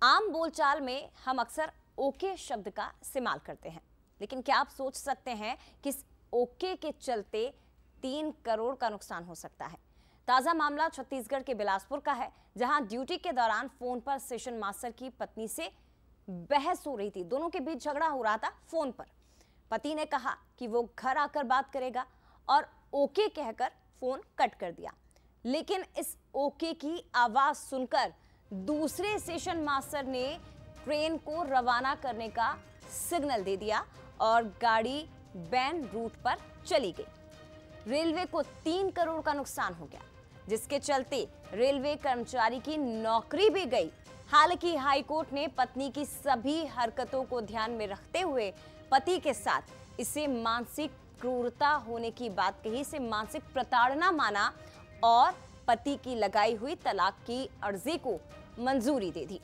आम बोलचाल में हम अक्सर ओके शब्द का इस्तेमाल करते हैं, लेकिन क्या आप सोच सकते हैं कि इस ओके के चलते 3 करोड़ का नुकसान हो सकता है। ताजा मामला छत्तीसगढ़ के बिलासपुर का है, जहां ड्यूटी के दौरान फोन पर स्टेशन मास्टर की पत्नी से बहस हो रही थी। दोनों के बीच झगड़ा हो रहा था फोन पर। पति ने कहा कि वो घर आकर बात करेगा और ओके कहकर फोन कट कर दिया, लेकिन इस ओके की आवाज सुनकर दूसरे स्टेशन मास्टर ने ट्रेन को रवाना करने का सिग्नल दे दिया और गाड़ी बैन रूट पर चली गई। रेलवे को 3 करोड़ का नुकसान हो गया, जिसके चलते रेलवे कर्मचारी की नौकरी भी गई। हालांकि हाईकोर्ट ने पत्नी की सभी हरकतों को ध्यान में रखते हुए पति के साथ इसे मानसिक क्रूरता होने की बात कही, इसे मानसिक प्रताड़ना माना और पति की लगाई हुई तलाक की अर्जी को मंजूरी दे दी।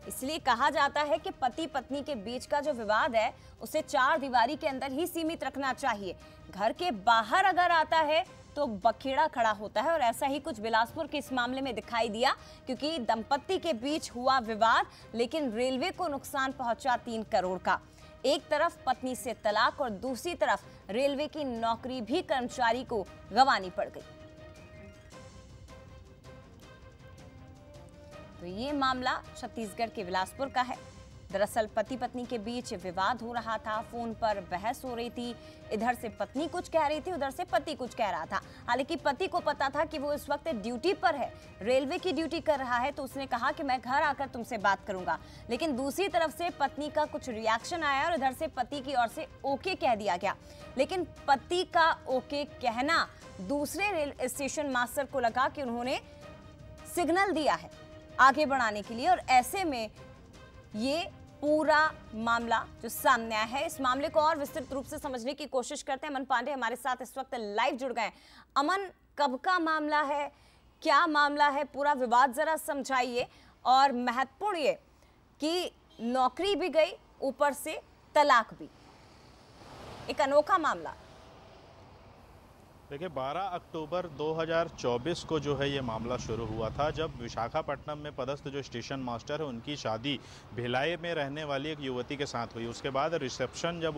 इसलिए कहा जाता है कि पति पत्नी के बीच का जो विवाद है उसे 4 दीवारी के अंदर ही सीमित रखना चाहिए। घर के बाहर अगर आता है तो बखेड़ा खड़ा होता है, और ऐसा ही कुछ बिलासपुर के इस मामले में दिखाई दिया, क्योंकि दंपत्ति के बीच हुआ विवाद, लेकिन रेलवे को नुकसान पहुंचा 3 करोड़ का। एक तरफ पत्नी से तलाक और दूसरी तरफ रेलवे की नौकरी भी कर्मचारी को गंवानी पड़ गई। तो ये मामला छत्तीसगढ़ के बिलासपुर का है। दरअसल पति पत्नी के बीच विवाद हो रहा था, फोन पर बहस हो रही थी। इधर से पत्नी कुछ कह रही थी, उधर से पति कुछ कह रहा था। हालांकि पति को पता था कि वो इस वक्त ड्यूटी पर है, रेलवे की ड्यूटी कर रहा है, तो उसने कहा कि मैं घर आकर तुमसे बात करूंगा। लेकिन दूसरी तरफ से पत्नी का कुछ रिएक्शन आया और इधर से पति की ओर से ओके कह दिया गया। लेकिन पति का ओके कहना दूसरे रेल स्टेशन मास्टर को लगा कि उन्होंने सिग्नल दिया है आगे बढ़ाने के लिए, और ऐसे में ये पूरा मामला जो सामने आया है। इस मामले को और विस्तृत रूप से समझने की कोशिश करते हैं। अमन पांडे हमारे साथ इस वक्त लाइव जुड़ गए। अमन, कब का मामला है, क्या मामला है, पूरा विवाद जरा समझाइए। और महत्वपूर्ण ये कि नौकरी भी गई, ऊपर से तलाक भी, एक अनोखा मामला। देखिए, 12 अक्टूबर 2024 को जो है ये मामला शुरू हुआ था, जब विशाखापट्टनम में पदस्थ जो स्टेशन मास्टर है उनकी शादी भिलाई में रहने वाली एक युवती के साथ हुई। उसके बाद रिसेप्शन जब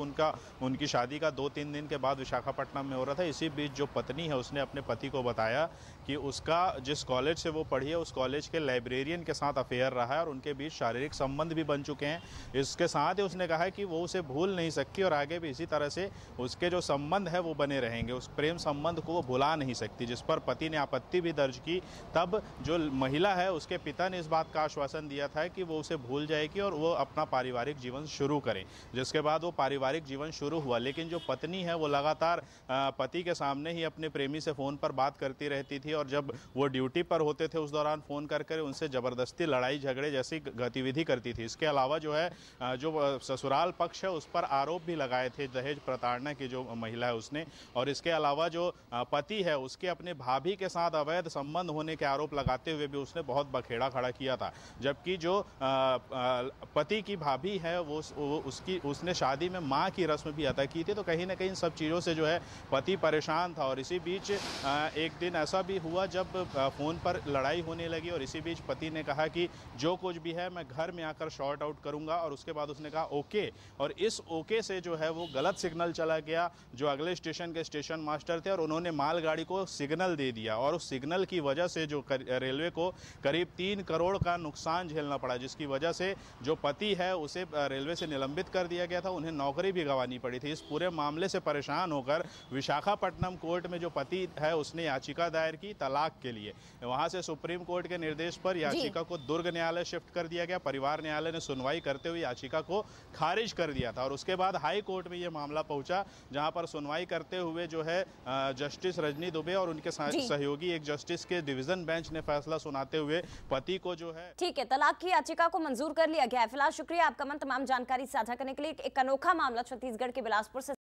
उनकी शादी का 2-3 दिन के बाद विशाखापट्टनम में हो रहा था, इसी बीच जो पत्नी है उसने अपने पति को बताया कि उसका जिस कॉलेज से वो पढ़ी है उस कॉलेज के लाइब्रेरियन के साथ अफेयर रहा है और उनके बीच शारीरिक संबंध भी बन चुके हैं। इसके साथ ही उसने कहा कि वो उसे भूल नहीं सकती और आगे भी इसी तरह से उसके जो संबंध है वो बने रहेंगे, उस प्रेम संबंध को वो भुला नहीं सकती। जिस पर पति ने आपत्ति भी दर्ज की। तब जो महिला है उसके पिता ने इस बात का आश्वासन दिया था कि वो उसे भूल जाएगी और वो अपना पारिवारिक जीवन शुरू करें। जिसके बाद वो पारिवारिक जीवन शुरू हुआ, लेकिन जो पत्नी है वो लगातार पति के सामने ही अपने प्रेमी से फ़ोन पर बात करती रहती थी, और जब वो ड्यूटी पर होते थे उस दौरान फ़ोन करके उनसे ज़बरदस्ती लड़ाई झगड़े जैसी गतिविधि करती थी। इसके अलावा जो है जो ससुराल पक्ष है उस पर आरोप भी लगाए थे दहेज प्रताड़ना की जो महिला है उसने। और इसके अलावा जो पति है उसके अपने भाभी के साथ अवैध संबंध होने के आरोप लगाते हुए भी उसने बहुत बखेड़ा खड़ा किया था। जबकि जो पति की भाभी है वो उसने शादी में मां की रस्म भी अदा की थी। तो कहीं ना कहीं इन सब चीज़ों से जो है पति परेशान था। और इसी बीच एक दिन ऐसा भी हुआ जब फ़ोन पर लड़ाई होने लगी, और इसी बीच पति ने कहा कि जो कुछ भी है मैं घर में आकर शॉर्ट आउट करूंगा, और उसके बाद उसने कहा ओके। और इस ओके से जो है वो गलत सिग्नल चला गया जो अगले स्टेशन के स्टेशन मास्टर थे, और उन्होंने मालगाड़ी को सिग्नल दे दिया, और उस सिग्नल की वजह से जो रेलवे को करीब 3 करोड़ का नुकसान झेलना पड़ा, जिसकी वजह से जो पति है उसे रेलवे से निलंबित कर दिया गया था, उन्हें नौकरी भी गंवानी पड़ी थी। इस पूरे मामले से परेशान होकर विशाखापट्टनम कोर्ट में जो पति है उसने याचिका दायर की तलाक के लिए। वहां से सुप्रीम कोर्ट के निर्देश पर याचिका को दुर्ग न्यायालय शिफ्ट कर दिया गया। परिवार न्यायालय ने सुनवाई करते हुए याचिका को खारिज कर दिया था, और उसके बाद हाई कोर्ट में यह मामला पहुंचा, जहां पर सुनवाई करते हुए जो है जस्टिस रजनी दुबे और उनके सहयोगी एक जस्टिस के डिवीजन बेंच ने फैसला सुनाते हुए पति को जो है ठीक है तलाक की याचिका को मंजूर कर लिया गया है। फिलहाल शुक्रिया आपका मन तमाम जानकारी साझा करने के लिए। एक अनोखा मामला छत्तीसगढ़ के बिलासपुर से